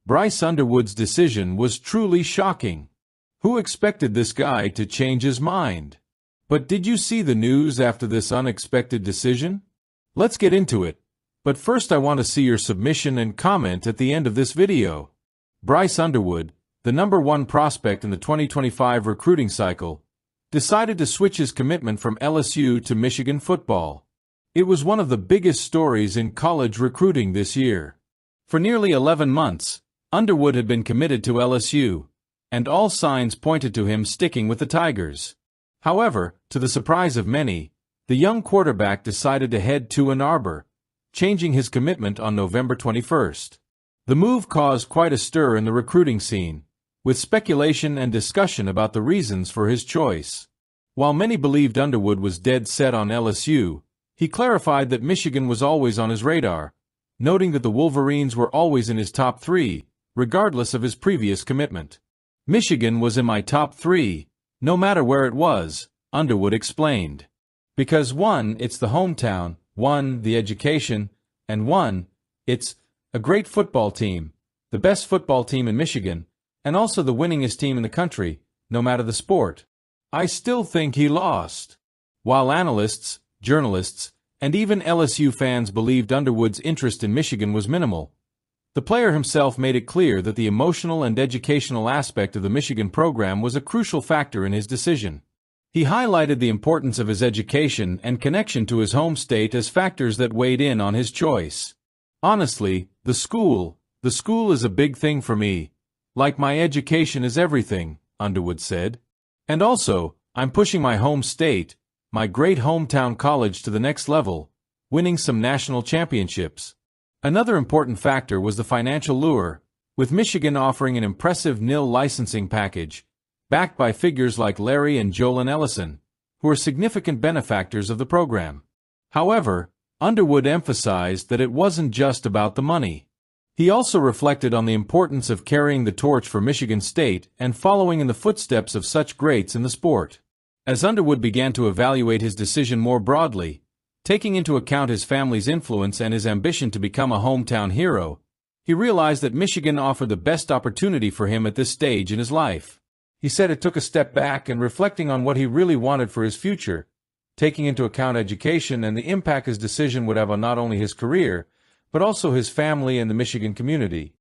Bryce Underwood's decision was truly shocking. Who expected this guy to change his mind? But did you see the news after this unexpected decision? Let's get into it, but first I want to see your submission and comment at the end of this video. Bryce Underwood, the #1 prospect in the 2025 recruiting cycle, decided to switch his commitment from LSU to Michigan football. It was one of the biggest stories in college recruiting this year. For nearly 11 months, Underwood had been committed to LSU, and all signs pointed to him sticking with the Tigers. However, to the surprise of many, the young quarterback decided to head to Ann Arbor, changing his commitment on November 21st. The move caused quite a stir in the recruiting scene, with speculation and discussion about the reasons for his choice. While many believed Underwood was dead set on LSU, he clarified that Michigan was always on his radar, noting that the Wolverines were always in his top 3, regardless of his previous commitment. "Michigan was in my top 3, no matter where it was," Underwood explained. "Because 1, it's the hometown, 1, the education, and 1, it's a great football team, the best football team in Michigan, and also the winningest team in the country, no matter the sport." I still think he lost. While analysts, journalists, and even LSU fans believed Underwood's interest in Michigan was minimal, the player himself made it clear that the emotional and educational aspect of the Michigan program was a crucial factor in his decision. He highlighted the importance of his education and connection to his home state as factors that weighed in on his choice. "Honestly, the school is a big thing for me. Like my education is everything," Underwood said. "And also, I'm pushing my home state, my great hometown college to the next level, winning some national championships." Another important factor was the financial lure, with Michigan offering an impressive nil licensing package, backed by figures like Larry and Jolin Ellison, who are significant benefactors of the program. However, Underwood emphasized that it wasn't just about the money. He also reflected on the importance of carrying the torch for Michigan State and following in the footsteps of such greats in the sport. As Underwood began to evaluate his decision more broadly, taking into account his family's influence and his ambition to become a hometown hero, he realized that Michigan offered the best opportunity for him at this stage in his life. He said it took a step back and reflecting on what he really wanted for his future, taking into account education and the impact his decision would have on not only his career, but also his family and the Michigan community.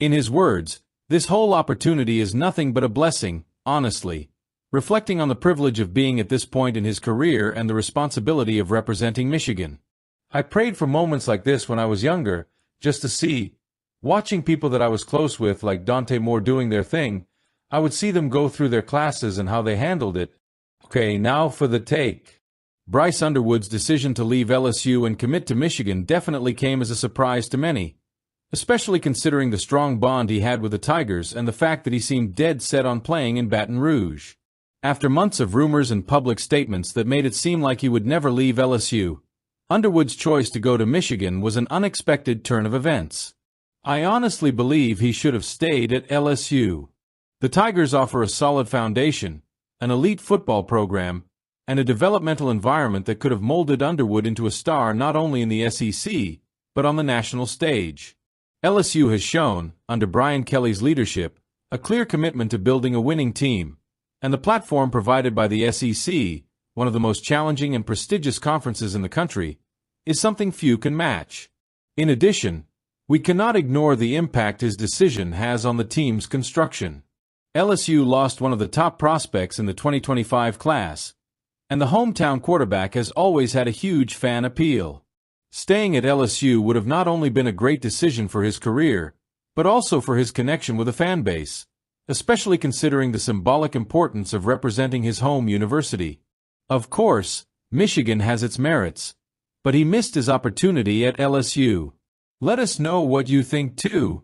In his words, "This whole opportunity is nothing but a blessing, honestly," reflecting on the privilege of being at this point in his career and the responsibility of representing Michigan. "I prayed for moments like this when I was younger, just to see, watching people that I was close with like Dante Moore doing their thing, I would see them go through their classes and how they handled it. Okay, now for the take." Bryce Underwood's decision to leave LSU and commit to Michigan definitely came as a surprise to many, especially considering the strong bond he had with the Tigers and the fact that he seemed dead set on playing in Baton Rouge. After months of rumors and public statements that made it seem like he would never leave LSU, Underwood's choice to go to Michigan was an unexpected turn of events. "I honestly believe he should have stayed at LSU. The Tigers offer a solid foundation, an elite football program, and a developmental environment that could have molded Underwood into a star not only in the SEC, but on the national stage. LSU has shown, under Brian Kelly's leadership, a clear commitment to building a winning team, and the platform provided by the SEC, one of the most challenging and prestigious conferences in the country, is something few can match. In addition, we cannot ignore the impact his decision has on the team's construction. LSU lost one of the top prospects in the 2025 class, and the hometown quarterback has always had a huge fan appeal. Staying at LSU would have not only been a great decision for his career, but also for his connection with a fan base, especially considering the symbolic importance of representing his home university. Of course, Michigan has its merits, but he missed his opportunity at LSU. Let us know what you think too.